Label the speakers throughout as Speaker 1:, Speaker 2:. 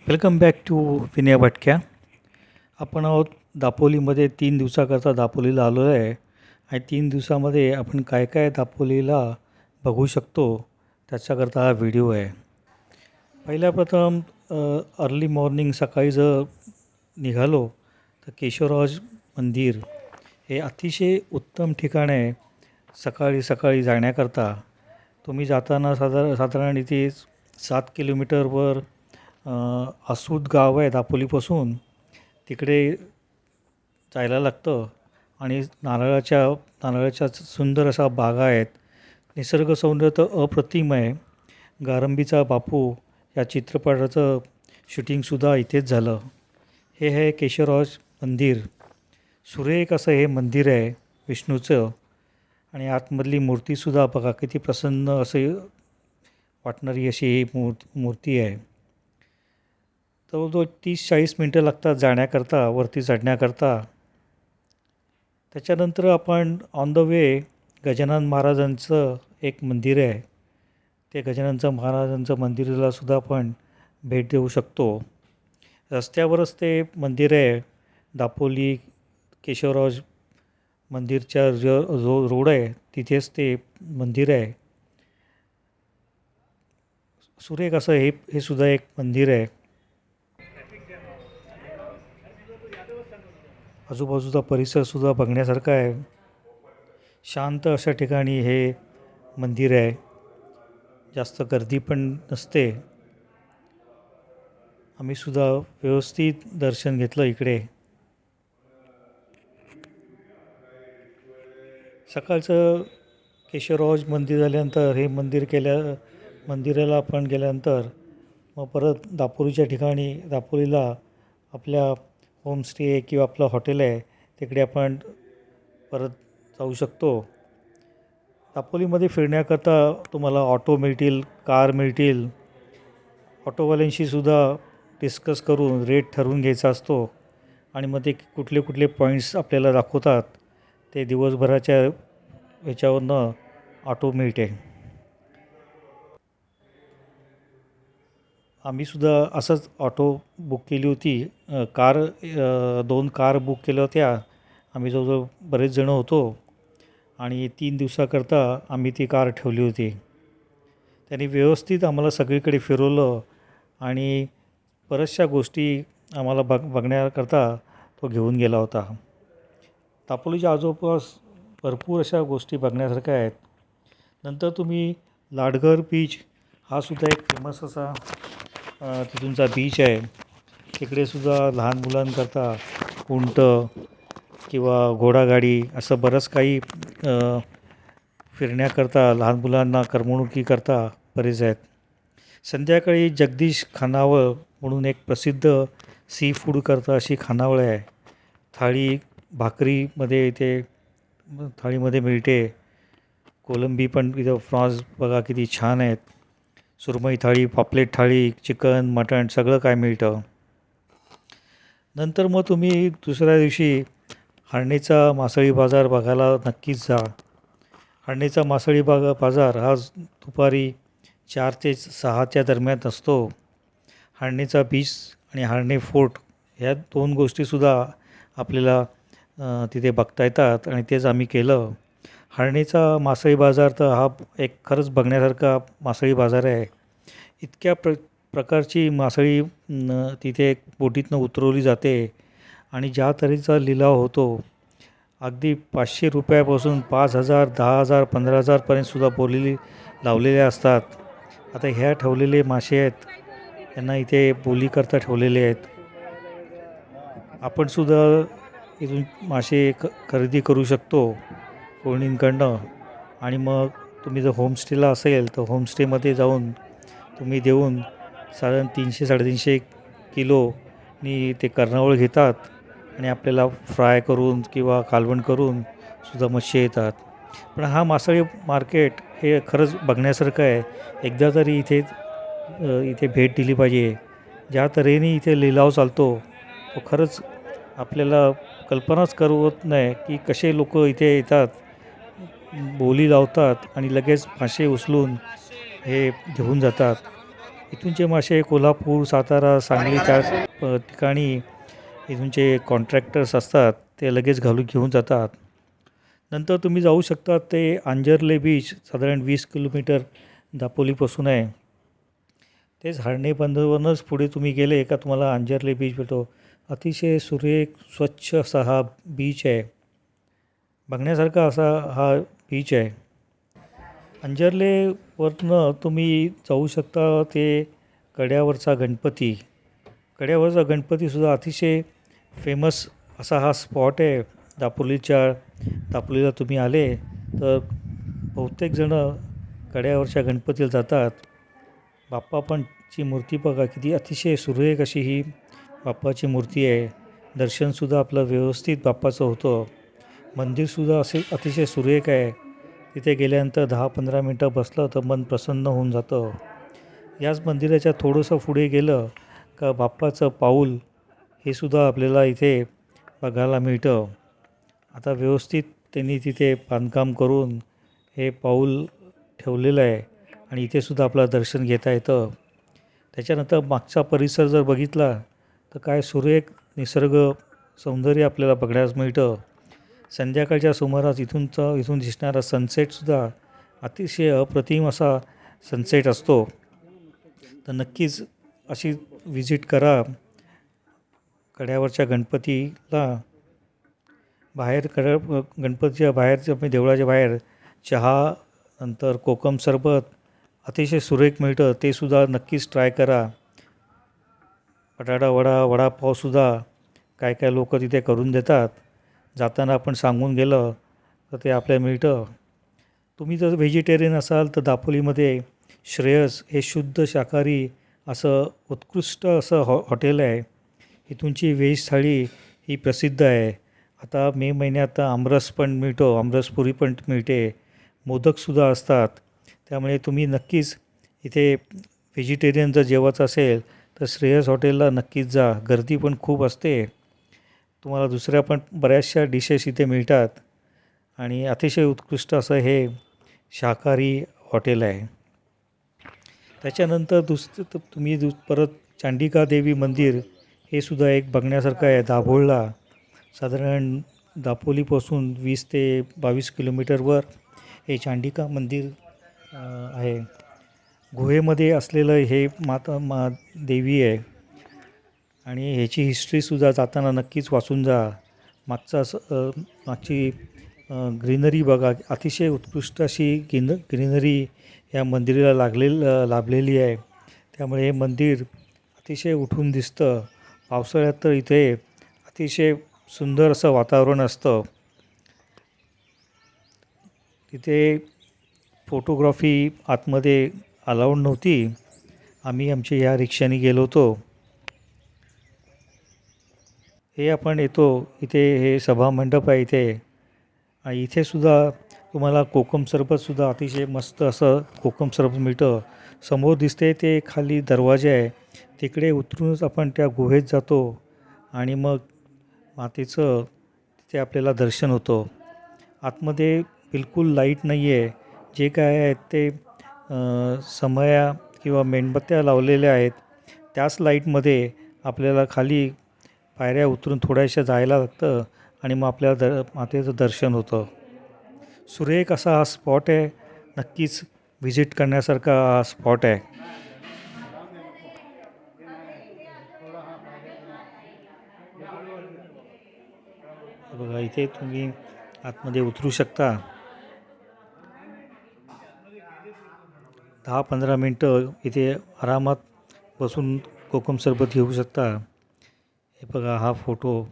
Speaker 1: Welcome back to Vinay भटक्या. आपण आहोत दापोलीमध्ये 3 दिवसाकरता दापोलीला आलो आहे आणि 3 दिवसामध्ये आपण काय काय दापोलीला बघू शकतो त्याच्याकरता हा व्हिडिओ आहे. पहिल्या प्रथम अर्ली मॉर्निंग सकाळी जर निघालो तर केशवराज मंदिर हे अतिशय उत्तम ठिकाण आहे. सकाळी सकाळी जाण्याकरता तुम्ही जाताना साधारण इथे 7 किलोमीटरवर आसूद गाव आहे दापोलीपासून. तिकडे जायला लागतं आणि नारळाच्या सुंदर अशा बागा आहेत. निसर्ग सौंदर्य तर अप्रतिम आहे. गारंबीचा बापू या चित्रपटाचं शूटिंगसुद्धा इथेच झालं. हे आहे केशवराज मंदिर. सुरेख असं हे मंदिर आहे विष्णूचं आणि आतमधली मूर्तीसुद्धा बघा किती प्रसन्न असे वाटणारी अशी ही मूर्ती आहे. जवळजवळ 30-40 मिनटं लागतात जाण्याकरता, वरती चढण्याकरता. त्याच्यानंतर आपण ऑन द वे गजानन महाराजांचं एक मंदिर आहे. ते गजानन महाराजांचं मंदिरालासुद्धा आपण भेट देऊ शकतो. रस्त्यावरच ते मंदिर आहे. दापोली केशवराज मंदिरच्या जो रोड आहे तिथेच ते मंदिर आहे. सुरेख असं हे सुद्धा एक मंदिर आहे. आजूबाजूचा परिसरसुद्धा बघण्यासारखा आहे. शांत अशा ठिकाणी हे मंदिर आहे. जास्त गर्दी पण नसते. आम्हीसुद्धा व्यवस्थित दर्शन घेतलं इकडे. सकाळचं केशवराज मंदिर झाल्यानंतर हे मंदिराला आपण गेल्यानंतर मग परत दापोलीच्या ठिकाणी दापोलीला आपल्या होमस्टे किंवा आपलं हॉटेल आहे तिकडे आपण परत जाऊ शकतो. दापोलीमध्ये फिरण्याकरता तुम्हाला ऑटो मिळतील, कार मिळतील. ऑटोवाल्यांशीसुद्धा डिस्कस करून रेट ठरवून घ्यायचा असतो आणि मग ते कुठले कुठले पॉईंट्स आपल्याला दाखवतात. ते दिवसभराच्या ह्याच्यावरनं ऑटो मिळते. आम्हीसुद्धा असंच ऑटो बुक केली होती. 2 कार बुक केल्या होत्या. आम्ही जवळजवळ बरेच जणं होतो आणि 3 दिवसाकरता आम्ही ती कार ठेवली होती. त्यांनी व्यवस्थित आम्हाला सगळीकडे फिरवलं आणि बऱ्याचशा गोष्टी आम्हाला बघण्याकरता तो घेऊन गेला होता. दापोलीच्या आजोबास भरपूर अशा गोष्टी बघण्यासारख्या आहेत. नंतर तुम्ही लाडघर बीच हा सुद्धा एक फेमस असा तिथूनचा बीच आहे. तिकडेसुद्धा लहान मुलांकरता उंट किंवा घोडागाडी असं बरंच काही फिरण्याकरता लहान मुलांना करमणुकीकरता बरेच आहेत. संध्याकाळी जगदीश खानावळ म्हणून एक प्रसिद्ध सी फूडकरता अशी खानावळ आहे. थाळी भाकरीमध्ये इथे थाळीमध्ये मिळते. कोलंबी पण इथं फ्रॉन्स बघा किती छान आहेत. सुरमई थाळी, पापलेट थाळी, चिकन, मटण सगळं काय मिळतं. नंतर मग तुम्ही दुसऱ्या दिवशी हळणीचा मासळी बाजार बघायला नक्कीच जा. हळणीचा मासळी बाजार हा दुपारी 4 ते 6च्या दरम्यान असतो. हळणीचा बीच आणि हळणी फोर्ट ह्या 2 गोष्टीसुद्धा आपल्याला तिथे बघता येतात आणि तेच आम्ही केलं. हळणीचा मासळी बाजार तर हा एक खरंच बघण्यासारखा मासळी बाजार आहे. इतक्या प्रकारची मासळी तिथे बोटीतनं उतरवली जाते आणि ज्या तऱ्हेचा लिलाव होतो अगदी 500 रुपयापासून 5,000, 10,000, 15,000पर्यंतसुद्धा बोली लावलेले असतात. आता ह्या ठेवलेले मासे आहेत यांना इथे बोलीकरता ठेवलेले आहेत. आपणसुद्धा इथून मासे खरेदी करू शकतो कोळींकडनं आणि मग तुम्ही जर होमस्टेला असेल तर होमस्टेमध्ये जाऊन तुम्ही देऊन साधारण 300-350 किलोनी ते कर्णावळ घेतात आणि आपल्याला फ्राय करून किंवा कालवण करून सुद्धा मच्छी येतात. पण हा मासळी मार्केट हे खरंच बघण्यासारखं आहे. एकदा तरी इथे भेट दिली पाहिजे. ज्या तऱ्हेने इथे लिलाव चालतो तो खरंच आपल्याला कल्पनाच करवत नाही की कसे लोक इथे येतात, बोली लावतात आणि लगेच मासे उचलून हे घेऊन जातात. इथूनचे मासे कोल्हापूर, सातारा, सांगली त्या ठिकाणी इथूनचे कॉन्ट्रॅक्टर्स असतात ते लगेच घेऊन जातात. नंतर तुम्ही जाऊ शकता ते अंजर्ले बीच, साधारण 20 किलोमीटर दापोलीपासून आहे. तेच हर्णे बंदरवरूनच पुढे तुम्ही गेले का तुम्हाला अंजर्ले बीच भेटतो. अतिशय सुरेख स्वच्छ असा हा बीच आहे. बघण्यासारखा असा हा बीच आहे. अंजर्लेवरनं तुम्ही जाऊ शकता ते कड्यावरचा गणपती. कड्यावरचा गणपतीसुद्धा अतिशय फेमस असा हा स्पॉट आहे. दापोलीला तुम्ही आले तर बहुतेक जणं कड्यावरच्या गणपतीला जातात. बाप्पाची मूर्ती बघा किती अतिशय सुरेख अशी ही बाप्पाची मूर्ती आहे. दर्शनसुद्धा आपलं व्यवस्थित बाप्पाचं होतं. मंदिरसुद्धा असे अतिशय सुरेख आहे. तिथे गेल्यानंतर 10-15 मिनटं बसलं तर मन प्रसन्न होऊन जातं. याच मंदिराच्या थोडंसं पुढे गेलं का बाप्पाचं पाऊल हे सुद्धा आपल्याला इथे बघायला मिळतं. आता व्यवस्थित त्यांनी तिथे बांधकाम करून हे पाऊल ठेवलेलं आहे आणि इथेसुद्धा आपलं दर्शन घेता येतं. त्याच्यानंतर मागचा परिसर जर बघितला तर काय सुरेख निसर्ग सौंदर्य आपल्याला बघण्यास मिळतं. संध्याकाळच्या सुमारास इथून दिसणारा सनसेटसुद्धा अतिशय अप्रतिम असा सनसेट असतो. तर नक्कीच अशी विजिट करा कड्यावरच्या गणपतीला. गणपतीच्या बाहेरच्या देवळाच्या बाहेर चहा, नंतर कोकम सरबत अतिशय सुरेख मिळतं. ते सुद्धा नक्कीच ट्राय करा. बटाटा वडा, वडापावसुद्धा काय काय लोक तिथे करून देतात. जाताना आपण सांगून गेलं तर ते आपल्याला मिळतं. तुम्ही जर व्हेजिटेरियन असाल तर दापोलीमध्ये श्रेयस हे शुद्ध शाकाहारी असं उत्कृष्ट असं हॉटेल आहे. इथूनची व्हेज थाळी ही प्रसिद्ध आहे. आता मे महिन्यात आमरस पण मिळतो, आमरसपुरी पण मिळते, मोदकसुद्धा असतात. त्यामुळे तुम्ही नक्कीच इथे व्हेजिटेरियन जर जेवायचं असेल तर श्रेयस हॉटेलला नक्कीच जा. गर्दी पण खूप असते. तुम्हाला दुसऱ्या पण बऱ्याचशा डिशेस इथे मिळतात आणि अतिशय उत्कृष्ट असं हे शाकाहारी हॉटेल आहे. त्याच्यानंतर तुम्ही परत चांडिका देवी मंदिर हे सुद्धा एक बघण्यासारखं आहे. दाभोळला साधारण दापोलीपासून 20 ते 22 किलोमीटरवर हे चांडिका मंदिर आहे. गुहेमध्ये असलेलं हे देवी आहे आणि ह्याची हिस्ट्रीसुद्धा जाताना नक्कीच वाचून जा. मागची ग्रीनरी बघा, अतिशय उत्कृष्ट अशी ग्रीनरी या मंदिराला लाभलेली आहे. त्यामुळे हे मंदिर अतिशय उठून दिसतं. पावसाळ्यात तर इथे अतिशय सुंदर असं वातावरण असतं. तिथे फोटोग्राफी आतमध्ये अलाउड नव्हती. आम्ही आमच्या या रिक्षाने गेलो होतो. हे आपण येतो इथे हे सभामंडप आहे इथे. आणि इथेसुद्धा तुम्हाला कोकम सरबतसुद्धा अतिशय मस्त असं कोकम सरबत मिळतं. समोर दिसते ते खाली दरवाजे आहे, तिकडे उतरूनच आपण त्या गुहेत जातो आणि मग मातेचं तिथे आपल्याला दर्शन होतं. आतमध्ये बिलकुल लाईट नाही आहे. जे काय आहेत ते समया किंवा मेणबत्त्या लावलेल्या आहेत. त्याच लाईटमध्ये आपल्याला खाली पायऱ्या उतरून थोड्याशा जायला लागतं आणि मग आपल्याला मातेचं दर्शन होतं. सुरेख असा हा स्पॉट आहे. नक्कीच व्हिजिट करण्यासारखा हा स्पॉट आहे. बघा इथे तुम्ही आतमध्ये उतरू शकता. 10-15 मिनटं इथे आरामात बसून कोकम सरबत घेऊ शकता. हे बघा हा फोटो,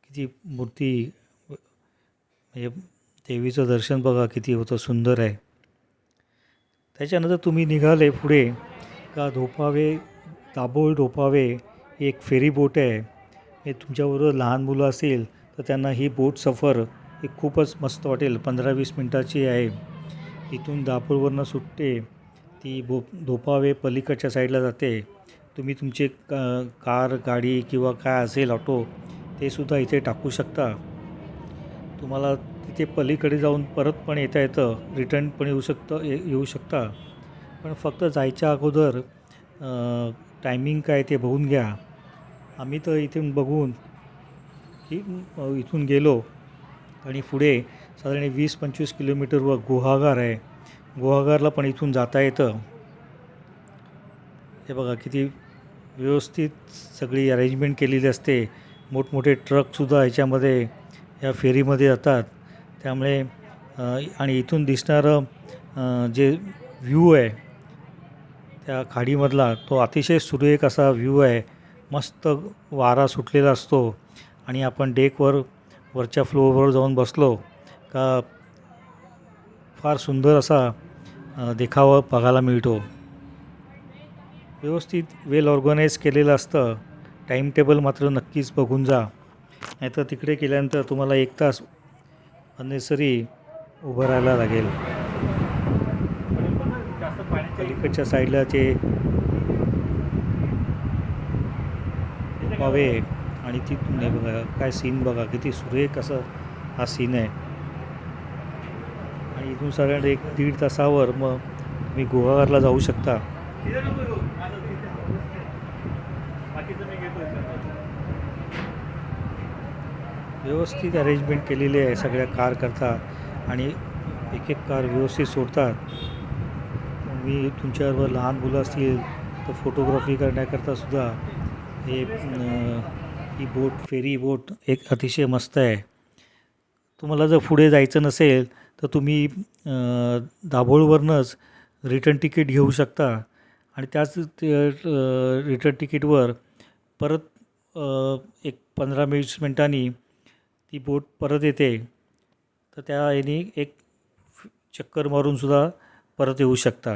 Speaker 1: किती मूर्ती म्हणजे देवीचं दर्शन बघा किती होतं, सुंदर आहे. त्याच्यानंतर तुम्ही निघाले पुढे का दाभोळ ढोपावे एक फेरी बोट आहे. हे तुमच्याबरोबर लहान मुलं असेल तर त्यांना ही बोट सफर ही खूपच मस्त वाटेल. 15-20 मिनटाची आहे. इथून दाभोळवरनं सुटते ती ढोपावे पलीकडच्या साईडला जाते. तुम्ही तुमचे कार, गाडी किंवा काय असेल ऑटो ते सुद्धा इथे टाकू शकता. तुम्हाला तिथे पलीकडे जाऊन परत पण येता येतं, रिटर्न पण येऊ शकता. पण फक्त जायच्या अगोदर टायमिंग काय ते बघून घ्या. आम्ही तर इथून बघून इथून गेलो आणि पुढे साधारण 20-25 किलोमीटरवर गुहागर आहे. गुहागरला पण इथून जाता येतं. हे बघा किती व्यवस्थित सगळी अरेंजमेंट केलेली असते. मोठमोठे ट्रकसुद्धा ह्याच्यामध्ये या फेरीमध्ये जातात. त्यामुळे आणि इथून दिसणारं जे व्ह्यू आहे त्या खाडीमधला तो अतिशय सुरेख असा व्ह्यू आहे. मस्त वारा सुटलेला असतो आणि आपण डेकवर वरच्या फ्लोअरवर जाऊन बसलो का फार सुंदर असा देखावा बघायला मिळतो. व्यवस्थित वेल ऑर्गनाईज केलेलं असतं. टाईम टेबल मात्र नक्कीच बघून जा, नाहीतर तिकडे गेल्यानंतर तुम्हाला 1 तास अननेसरी उभं राहायला लागेल. पलीकडच्या साईडला ते पावे आणि तिथून हे बघा काय सीन बघा किती सुरेख असं हा सीन आहे. आणि इथून साधारण 1-1.5 तासावर मग तुम्ही गुहागरला जाऊ शकता. व्यवस्थित अरेंजमेंट केलेली आहे सगळ्या कार करता आणि एक कार व्यवस्थित सोडतात. मी तुमच्याबरोबर लहान मुलं असतील तर फोटोग्राफी करण्याकरता सुद्धा ही फेरी बोट एक अतिशय मस्त आहे. तुम्हाला जर पुढे जायचं नसेल तर तुम्ही दाभोळवरूनच रिटर्न तिकीट घेऊ शकता आणि त्याच रिटर्न तिकीटवर परत एक 15-20 मिनिटांनी ती बोट परत येते. तर त्या ह्यानी एक चक्कर मारूनसुद्धा परत येऊ शकता.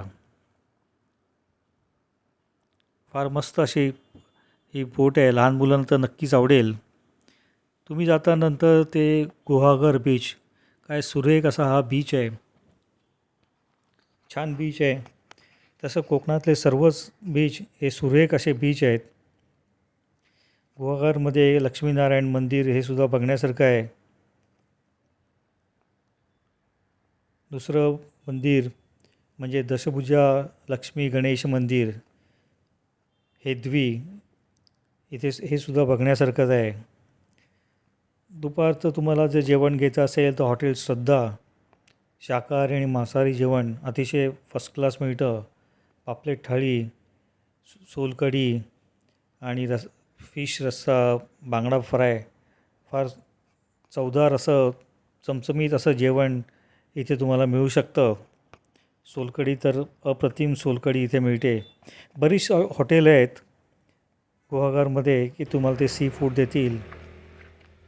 Speaker 1: फार मस्त अशी ही बोट आहे. लहान मुलांना तर नक्कीच आवडेल. तुम्ही जातानंतर ते गुहागर बीच काय सुरेख असा हा बीच आहे. छान बीच आहे. तसं कोकणातले सर्वच बीच हे सुरेख असे बीच आहेत. गुहागरमध्ये लक्ष्मीनारायण मंदिर हे सुद्धा बघण्यासारखं आहे. दुसरं मंदिर म्हणजे दशभुजा लक्ष्मी गणेश मंदिर हेदवी इथे हे सुद्धा बघण्यासारखंच आहे. दुपारचं तुम्हाला जर जेवण घ्यायचं असेल तर हॉटेल श्रद्धा शाकाहारी आणि मांसाहारी जेवण अतिशय फर्स्ट क्लास मिळतं. पापलेट थाळी, सोलकढी आणि फिश रस्सा, बांगडा फ्राय फार चवदार असं चमचमीत असं जेवण इथे तुम्हाला मिळू शकतं. सोलकढी तर अप्रतिम सोलकढी इथे मिळते. बरीच हॉटेल आहेत गुहागरमध्ये की तुम्हाला ते सी फूड देतील.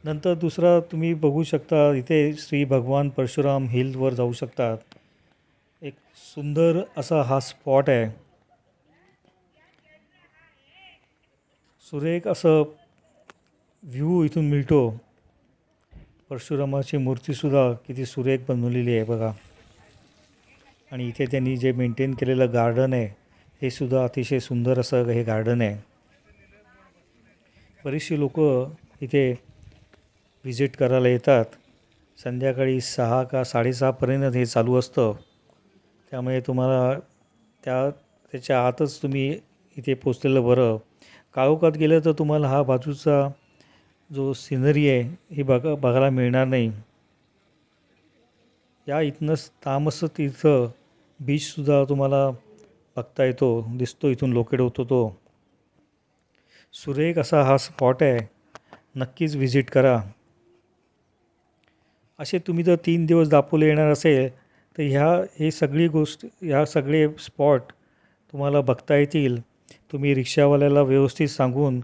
Speaker 1: नंतर दुसरा तुम्ही बघू शकता इथे श्री भगवान परशुराम हिलवर जाऊ शकतात. एक सुंदर असा हा स्पॉट आहे. सुरेख असं व्ह्यू इथून मिळतो. परशुरामाची मूर्तीसुद्धा किती सुरेख बनवलेली आहे बघा. आणि इथे त्यांनी जे मेंटेन केलेलं गार्डन आहे हे सुद्धा अतिशय सुंदर असं हे गार्डन आहे. बरीचशी लोक इथे व्हिजिट करायला येतात. संध्याकाळी 6 का 6:30पर्यंत हे चालू असतं. त्यामुळे तुम्हाला त्याच्या आतच तुम्ही इथे पोचलेलं बरं. काळोखात गेलं तर तुम्हाला हा बाजूचा जो सिनरी आहे ही बघायला मिळणार नाही. या इथनंच तामस तीर्थ बीचसुद्धा तुम्हाला बघता येतो, दिसतो इथून लोकेट होतो तो. सुरेख असा हा स्पॉट आहे. नक्कीच व्हिजिट करा. असे तुम्ही जर 3 दिवस दापोली येणार असेल तर हे सगळे स्पॉट तुम्हाला बघता येतील. तुम्ही रिक्षावाल्याला व्यवस्थित सांगून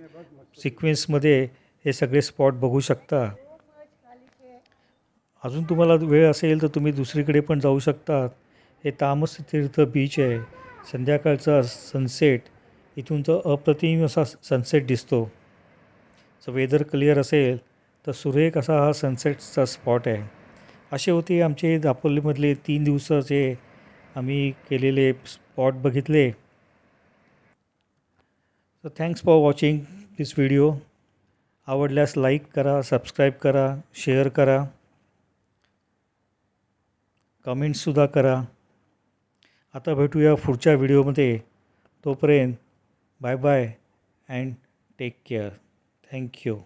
Speaker 1: सिक्वेन्समध्ये हे सगळे स्पॉट बघू शकता. अजून तुम्हाला वेळ असेल तर तुम्ही दुसरीकडे पण जाऊ शकता. हे तामस तीर्थ बीच आहे. संध्याकाळचा सनसेट इथूनचा अप्रतिम असा सनसेट दिसतो. जर वेदर क्लिअर असेल तर सुरेख असा हा सनसेटचा स्पॉट आहे. असे होते आमचे दापोलीमधले 3 दिवसाचे आम्ही केलेले स्पॉट बघितले. तर thanks for watching this video. आवडल्यास लाईक करा, सबस्क्राईब करा, शेअर करा, कमेंट्ससुद्धा करा. आता भेटूया पुढच्या व्हिडिओमध्ये. तोपर्यंत bye bye and take care. Thank you.